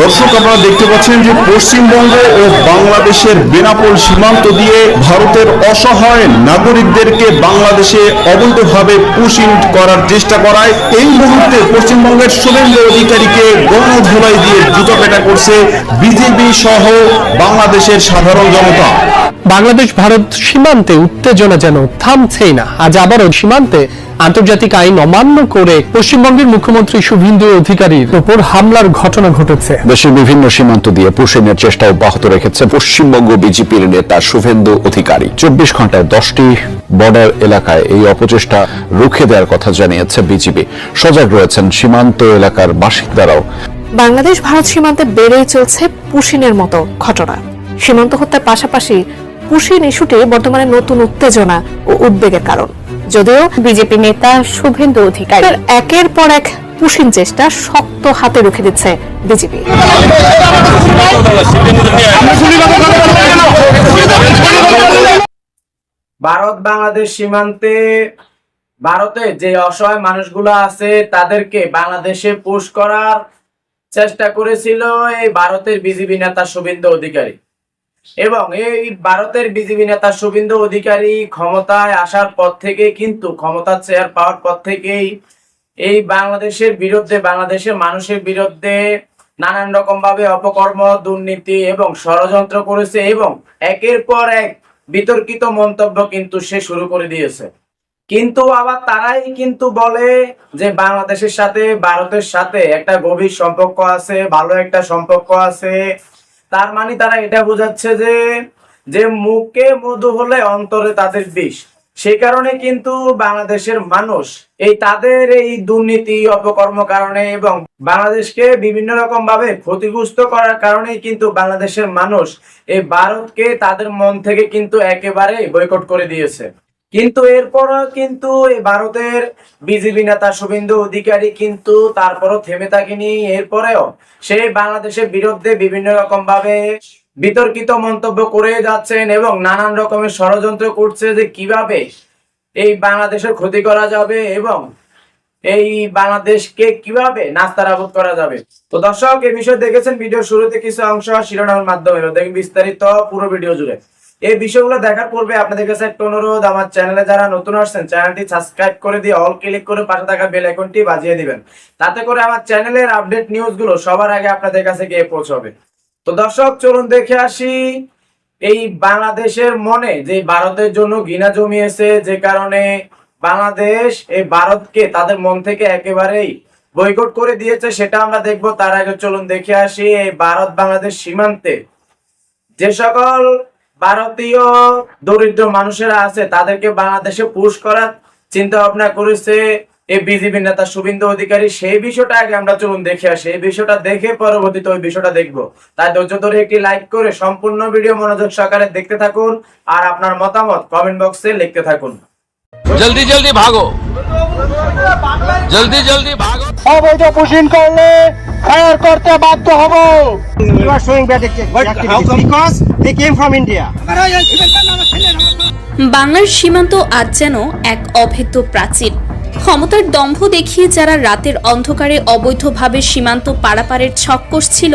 দর্শক, আপনারা দেখতে পাচ্ছেন যে পশ্চিমবঙ্গ ও বাংলাদেশের বেনাপোল সীমান্ত দিয়ে ভারতের অসহায় নাগরিকদেরকে বাংলাদেশে অবৈধভাবে পুশ ইন করার চেষ্টা করায় এই মুহূর্তে পশ্চিমবঙ্গের শুভেন্দু অধিকারীকে গণধোলাই দিয়ে জুতোপেটা করছে বিজেপি সহ বাংলাদেশের সাধারণ জনতা। বাংলাদেশ ভারত সীমান্তে উত্তেজনা যেন থামছেই না। আজ আবারও সীমান্তে আন্তর্জাতিক আইন অমান্য করে পশ্চিমবঙ্গের মুখ্যমন্ত্রী শুভেন্দু অধিকারীর উপর হামলার ঘটনা ঘটেছে। দেশের বিভিন্ন সীমান্ত দিয়ে পুশিনের চেষ্টা অব্যাহত রেখেছে পশ্চিমবঙ্গ বিজেপির নেতা শুভেন্দু অধিকারী। 24 ঘন্টায় 10টি বর্ডার এলাকায় এই অপচেষ্টা রুখে দেওয়ার কথা জানিয়েছে বিজেপি। সজাগ রয়েছেন সীমান্ত এলাকার বাসিন্দারাও। বাংলাদেশ ভারত সীমান্তে বেড়েই চলছে পুশিনের মতো ঘটনা। সীমান্ত হত্যার পাশাপাশি পুশিন ইস্যুটি বর্তমানে নতুন উত্তেজনা ও উদ্বেগের কারণ। যদিও বিজেপি নেতা শুভেন্দু অধিকারী একের পর এক পুশিন চেষ্টা শক্ত হাতে রুখে দিচ্ছে বিজেপি। ভারত বাংলাদেশ সীমান্তে ভারতে যে অসহায় মানুষগুলো আছে তাদেরকে বাংলাদেশে পুশ করার চেষ্টা করেছিল এই ভারতের বিজেপি নেতা শুভেন্দু অধিকারী। এবং এই ভারতের বিজেপি নেতা শুভেন্দু অধিকারী ক্ষমতায় আসার পর থেকে কিন্তু ক্ষমতার চেয়ার পাওয়ার পর থেকেই এই বাংলাদেশের বিরুদ্ধে, বাংলাদেশের মানুষের বিরুদ্ধে নানান রকম ভাবে অপকর্ম, দুর্নীতি এবং ষড়যন্ত্র করেছে এবং একের পর এক বিতর্কিত মন্তব্য কিন্তু সে শুরু করে দিয়েছে। কিন্তু আবার তারাই কিন্তু বলে যে বাংলাদেশের সাথে ভারতের সাথে একটা গভীর সম্পর্ক আছে, ভালো একটা সম্পর্ক আছে। তার মানে তারা এটা বোঝাচ্ছে যে মুখে মধু হলে অন্তরে তাদের বিষ। সেই কারণে কিন্তু বাংলাদেশের মানুষ এই তাদের এই দুর্নীতি, অপকর্ম কারণে এবং বাংলাদেশকে বিভিন্ন রকম ভাবে ক্ষতিগ্রস্ত করার কারণেই কিন্তু বাংলাদেশের মানুষ এই ভারতকে তাদের মন থেকে কিন্তু একেবারে বয়কট করে দিয়েছে। কিন্তু এরপরও কিন্তু এই ভারতের বিজেপি নেতা শুভেন্দু অধিকারী কিন্তু তারপরও থেমে থাকেনি। এরপরেও সে বাংলাদেশের বিরুদ্ধে বিভিন্ন রকম ভাবে বিতর্কিত মন্তব্য করে যাচ্ছেন এবং নানান রকমের ষড়যন্ত্র করছে যে কিভাবে এই বাংলাদেশের ক্ষতি করা যাবে এবং এই বাংলাদেশকে কিভাবে নাস্তানাবুদ করা যাবে। তো দর্শক, এই বিষয়ে দেখেছেন ভিডিও শুরুতে কিছু অংশ শিরোনামের মাধ্যমে, দেখেন বিস্তারিত পুরো ভিডিও জুড়ে। এই বিষয়গুলো দেখার পূর্বে আপনাদের কাছে একটা অনুরোধ, আমার চ্যানেলে যারা নতুন আসছেন চ্যানেলটি সাবস্ক্রাইব করে দিয়ে অল ক্লিক করে পাশে থাকা বেল আইকনটি বাজিয়ে দিবেন। তাতে করে আমার চ্যানেলের আপডেট নিউজগুলো সবার আগে আপনাদের কাছে গিয়ে পৌঁছবে। তো দর্শক, চলুন দেখে আসি এই বাংলাদেশের মনে যে ভারতের জন্য ঘৃণা জমিয়েছে, যে কারণে বাংলাদেশ এই ভারতকে তাদের মন থেকে একেবারেই বয়কট করে দিয়েছে, সেটা আমরা দেখবো। তার আগে চলুন দেখে আসি এই ভারত বাংলাদেশ সীমান্তে যে সকল ভারতীয় দরিদ্র মানুষেরা আছে তাদেরকে বাংলাদেশে পুশ করার চিন্তা ভাবনা করেছে এই বিজেপি নেতা শুভেন্দু অধিকারী। সেই বিষয়টা আগে আমরা চলুন দেখে আসি। এই বিষয়টা দেখে পরবর্তীতে ওই বিষয়টা দেখবো। তাই ধৈর্য ধরে একটি লাইক করে সম্পূর্ণ ভিডিও মনোযোগ সহকারে দেখতে থাকুন আর আপনার মতামত কমেন্ট বক্সে লিখতে থাকুন। জলদি জলদি ভাগো, জলদি জলদি ভাগো। অবৈধ পুশিন করলে ফায়ার করতে বাধ্য হব। You are showing bad activities because they came from India. বাংলার সীমান্ত আজ যেন এক অভেদ্য প্রাচীর। ক্ষমতার দম্ভ দেখিয়ে যারা রাতের অন্ধকারে অবৈধভাবে সীমান্ত পারাপারের ছক কষছিল,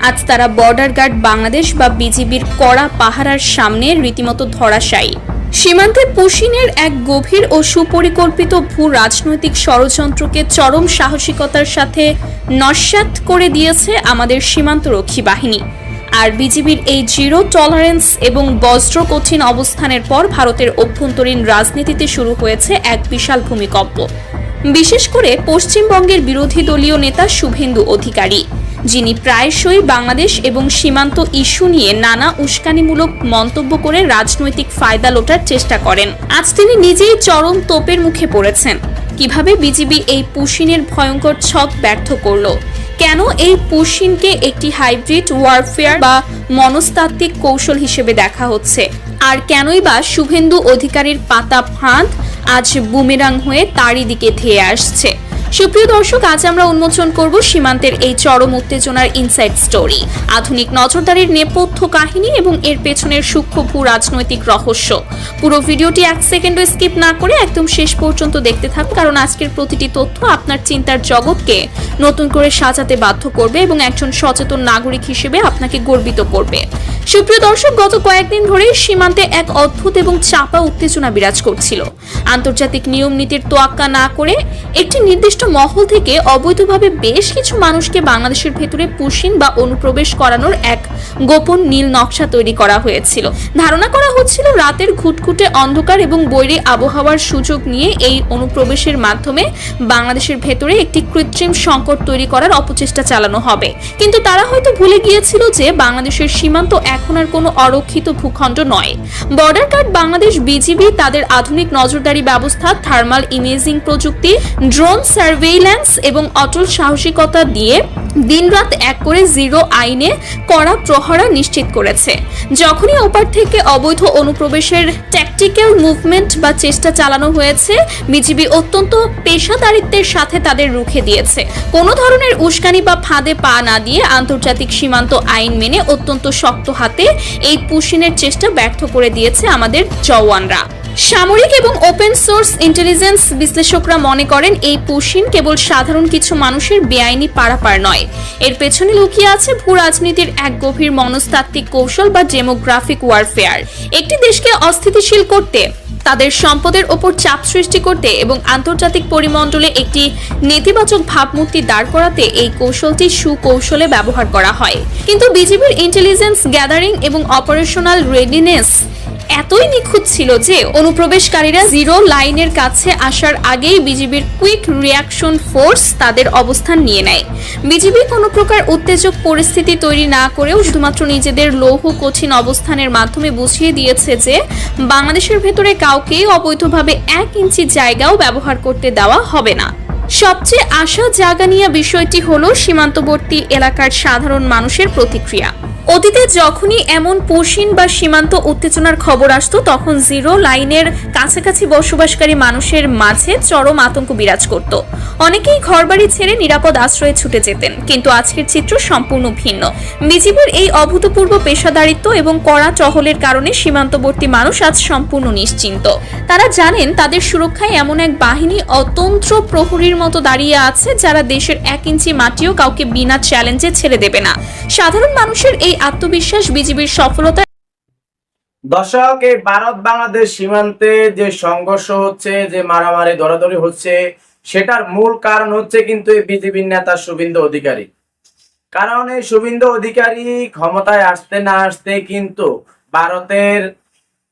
আজ তারা বর্ডার গার্ড বাংলাদেশ বা বিজিবির কড়া পাহারার সামনে রীতিমতো ধরাশায়ী। সীমান্তে পুশিনের এক গভীর ও সুপরিকল্পিত ভূ রাজনৈতিক ষড়যন্ত্রকে চরম সাহসিকতার সাথে নস্যাৎ করে দিয়েছে আমাদের সীমান্তরক্ষী বাহিনী। আর বিজিবির এই জিরো টলারেন্স এবং বজ্র কঠিন অবস্থানের পর ভারতের অভ্যন্তরীণ রাজনীতিতে শুরু হয়েছে এক বিশাল ভূমিকম্প, বিশেষ করে পশ্চিমবঙ্গের বিরোধী দলীয় নেতা শুভেন্দু অধিকারী, যিনি প্রায়শই বাংলাদেশ এবং সীমান্ত ইস্যু নিয়ে নানা উস্কানিমূলক মন্তব্য করে রাজনৈতিক ফায়দা লোটার চেষ্টা করেন। আজ তিনি নিজেই চরম তোপের মুখে পড়েছেন। কিভাবে বিজিবি এই পুশিনের ভয়ঙ্কর ছক ব্যর্থ করল, কেন এই পুশিনকে একটি হাইব্রিড ওয়ারফেয়ার বা মনস্তাত্ত্বিক কৌশল হিসেবে দেখা হচ্ছে, আর কেনই বা শুভেন্দু অধিকারীর পাতা ফাঁদ আজ বুমেরাং হয়ে তারই দিকে ধেয়ে আসছে, সুপ্রিয় দর্শক, আজ আমরা উন্মোচন করব সীমান্তের এই চরম উত্তেজনার ইনসাইড স্টোরি, আধুনিক নজরদারির নেপথ্য কাহিনী এবং এর পেছনের সূক্ষ্ম ভূ রাজনৈতিক রহস্য। পুরো ভিডিওটি 1 সেকেন্ডও স্কিপ না করে একদম শেষ পর্যন্ত দেখতে থাকুন, কারণ আজকের প্রতিটি তথ্য আপনার চিন্তার জগৎকে নতুন করে সাজাতে বাধ্য করবে এবং একজন সচেতন নাগরিক হিসেবে আপনাকে গর্বিত করবে। সুপ্রিয় দর্শক, গত কয়েকদিন ধরে সীমান্তে এক অদ্ভুত এবং চাপা উত্তেজনা বিরাজ করছিল। আন্তর্জাতিক নিয়ম নীতির তোয়াক্কা না করে একটি নির্দিষ্ট মহল থেকে অবৈধভাবে বেশ কিছু মানুষকে বাংলাদেশের ভেতরে পুশিন বা অনুপ্রবেশ করানোর এক গোপন নীল নকশা তৈরি করা হয়েছিল। ধারণা করা হচ্ছিল রাতের ঘুটঘুটে অন্ধকার এবং বৈরী আবহাওয়ার সুযোগ নিয়ে এই অনুপ্রবেশের মাধ্যমে বাংলাদেশের ভেতরে একটি কৃত্রিম সংকট তৈরি করার অপচেষ্টা চালানো হবে। কিন্তু তারা হয়তো ভুলে গিয়েছিল যে বাংলাদেশের সীমান্ত এখন আর কোনো অরক্ষিত ভূখণ্ড নয়। বর্ডার গার্ড বাংলাদেশ বিজিবি তাদের আধুনিক নজরদারি ব্যবস্থা, থার্মাল ইমেজিং প্রযুক্তি, ড্রোন সার্ভেইল্যান্স এবং অটল সাহসিকতা দিয়ে দিনরাত এক করে জিরো আইনে কড়া প্রহরা নিশ্চিত করেছে। যখনই ওপার থেকে অবৈধ অনুপ্রবেশের ট্যাকটিক্যাল মুভমেন্ট বা চেষ্টা চালানো হয়েছে, বিজিবি অত্যন্ত পেশাদারিত্বের সাথে তাদের রুখে দিয়েছে। কোনো ধরনের উস্কানি বা ফাঁদে পা না দিয়ে আন্তর্জাতিক সীমান্ত আইন মেনে অত্যন্ত শক্ত হাতে এই পুশিনের চেষ্টা ব্যর্থ করে দিয়েছে আমাদের জওয়ানরা। সামরিক এবং ওপেন সোর্স ইন্টেলিজেন্স বিশ্লেষকরা মনে করেন এই পুশিন কেবল সাধারণ কিছু মানুষের বেআইনি পারাপার নয়, এর পেছনে লুকিয়ে আছে ভূ রাজনীতির এক গভীর মনস্তাত্ত্বিক কৌশল বা ডেমোগ্রাফিক ওয়ারফেয়ার। একটি দেশকে অস্থিতিশীল করতে, তাদের সম্পদের ওপর চাপ সৃষ্টি করতে এবং আন্তর্জাতিক পরিমণ্ডলে একটি নেতিবাচক ভাবমূর্তি দাঁড় করাতে এই কৌশলটি সুকৌশলে ব্যবহার করা হয়। কিন্তু বিজিবির ইন্টেলিজেন্স গ্যাদারিং এবং অপারেশনাল রেডিনেস এতই নিখুঁত ছিল যে অনুপ্রবেশকারীরা জিরো লাইনের কাছে আসার আগেই বিজিবির কুইক রিয়াকশন ফোর্স তাদের অবস্থান নিয়ে নেয়। বিজিবি কোনো প্রকার উত্তেজক পরিস্থিতি তৈরি না করেও শুধুমাত্র নিজেদের লৌহ কঠিন অবস্থানের মাধ্যমে বুঝিয়ে দিয়েছে যে বাংলাদেশের ভেতরে কাউকেই অবৈধভাবে 1 ইঞ্চি জায়গাও ব্যবহার করতে দেওয়া হবে না। সবচেয়ে আশা জাগানিয়া বিষয়টি হলো সীমান্তবর্তী এলাকার সাধারণ মানুষের প্রতিক্রিয়া। অতীতে যখনই এমন পুশিন বা সীমান্ত উত্তেজনার খবর আসতো, তখন জিরো লাইনের কাছাকাছি বসবাসকারী মানুষের মাঝে চরম আতঙ্ক বিরাজ করত। অনেকেই ঘরবাড়ি ছেড়ে নিরাপদ আশ্রয়ে ছুটে যেতেন। কিন্তু আজকের চিত্র সম্পূর্ণ ভিন্ন। বিজিবির এই অভূতপূর্ব পেশাদারিত্ব এবং কড়া টহলের কারণে সীমান্তবর্তী মানুষ আজ সম্পূর্ণ নিশ্চিন্ত। তারা জানেন তাদের সুরক্ষায় এমন এক বাহিনী অতন্ত্র প্রহরীর মতো দাঁড়িয়ে আছে, যারা দেশের 1 ইঞ্চি মাটিও কাউকে বিনা চ্যালেঞ্জে ছেড়ে দেবে না। সাধারণ মানুষের এই আত্মবিশ্বাস বিজিবির সফলতা। দর্শক, এই ভারত বাংলাদেশ সীমান্তে যে সংঘর্ষ হচ্ছে, যে মারামারি দরাদরি হচ্ছে, সেটার মূল কারণ হচ্ছে কিন্তু এই বিজেপির নেতা শুভেন্দু অধিকারী। কারণ এই শুভেন্দু অধিকারী ক্ষমতায় আসতে না আসতে কিন্তু ভারতের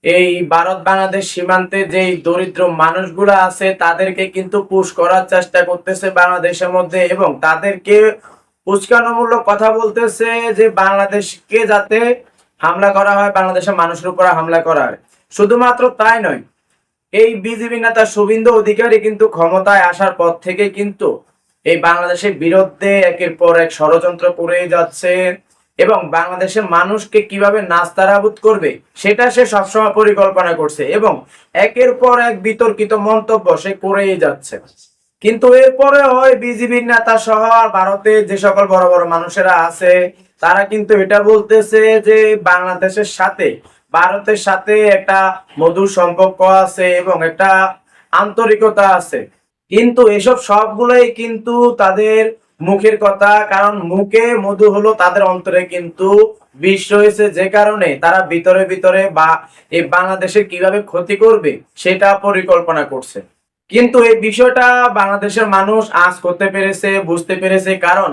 এই ভারত বাংলাদেশ সীমান্তে যেই দরিদ্র মানুষগুলো আছে তাদেরকে কিন্তু পুশ করার চেষ্টা করতেছে বাংলাদেশের মধ্যে, এবং তাদেরকে উস্কানোমূলক কথা বলতেছে যে বাংলাদেশকে যাতে হামলা করা হয়, বাংলাদেশের মানুষের উপর হামলা করা হয়। শুধুমাত্র তাই নয়, এই বিজেপি নেতা শুভেন্দু অধিকারী কিন্তু ক্ষমতায় আসার পর থেকে কিন্তু এই বাংলাদেশের বিরুদ্ধে একের পর এক ষড়যন্ত্র করে যাচ্ছে, এবং বাংলাদেশের মানুষকে কিভাবে নাস্তানাবুদ করবে সেটা সে সবসময় পরিকল্পনা করছে, এবং একের পর এক বিতর্কিত মন্তব্য সে করেই যাচ্ছে। কিন্তু এরপরে হয় বিজেপির নেতা সহ আর ভারতে যে সকল বড় বড় মানুষেরা আছে তারা কিন্তু এটা বলতেছে যে বাংলাদেশের সাথে ভারতের সাথে একটা মধুর সম্পর্ক আছে এবং একটা আন্তরিকতা আছে। কিন্তু এসব সবগুলোই কিন্তু তাদের মুখের কথা, কারণ মুখে মধু হলো, তাদের অন্তরে কিন্তু বিষ রয়েছে, যে কারণে তারা ভিতরে ভিতরে বা এই বাংলাদেশের কিভাবে ক্ষতি করবে সেটা পরিকল্পনা করছে। কিন্তু এই বিষয়টা বাংলাদেশের মানুষ আজ করতে পেরেছে, বুঝতে পেরেছে, কারণ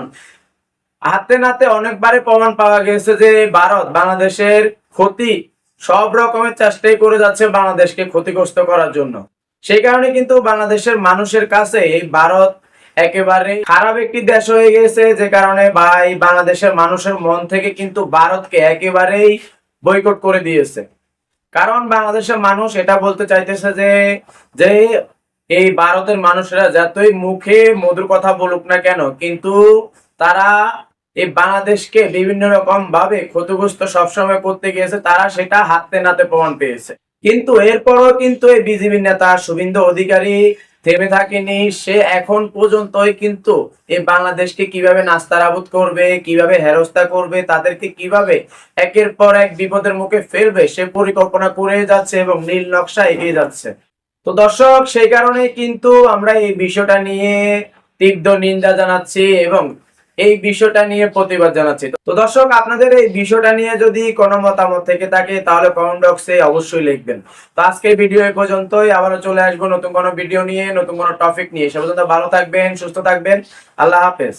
হাতে নাতে অনেকবারে প্রমাণ পাওয়া গেছে যে ভারত বাংলাদেশের ক্ষতি সব রকমের চেষ্টাই করে যাচ্ছে বাংলাদেশকে ক্ষতিগ্রস্ত করার জন্য। সেই কারণে কিন্তু বাংলাদেশের মানুষের কাছে এই ভারত একেবারে খারাপ একটি দেশ হয়ে গেছে, যে কারণে এই বাংলাদেশের মানুষের মন থেকে কিন্তু ভারতকে একেবারেই বয়কট করে দিয়েছে। কারণ বাংলাদেশের মানুষ এটা বলতে চাইতেছে যে এই ভারতের মানুষেরা যতই মুখে মধুর কথা বলুক না কেন, কিন্তু তারা এই বাংলাদেশকে বিভিন্ন রকম ভাবে ক্ষতিগ্রস্ত সবসময় করতে গিয়েছে, তারা সেটা হাতে নাতে প্রমাণ পেয়েছে। কিন্তু এরপরও কিন্তু এই বিজেপি নেতা শুভেন্দু অধিকারী থেমে থাকেনি, সে এখন পর্যন্তই কিন্তু এই বাংলাদেশকে কিভাবে নাস্তানাবুদ করবে, কিভাবে হেরস্তা করবে, তাদেরকে কিভাবে একের পর এক বিপদের মুখে ফেলবে সে পরিকল্পনা করে যাচ্ছে এবং নীল নকশা এগিয়ে যাচ্ছে। তো দর্শক, সেই কারণে কিন্তু আমরা এই বিষয়টা নিয়ে তীব্র নিন্দা জানাচ্ছি এবং এই বিষয়টা নিয়ে প্রতিবাদ জানাচ্ছি। তো দর্শক, আপনাদের এই বিষয়টা নিয়ে যদি কোনো মতামত থেকে থাকে তাহলে কমেন্ট বক্সে অবশ্যই লিখবেন। তো আজকের ভিডিও এই পর্যন্তই, আবারও চলে আসবো নতুন কোনো ভিডিও নিয়ে, নতুন কোনো টপিক নিয়ে। সে পর্যন্ত ভালো থাকবেন, সুস্থ থাকবেন, আল্লাহ হাফেজ।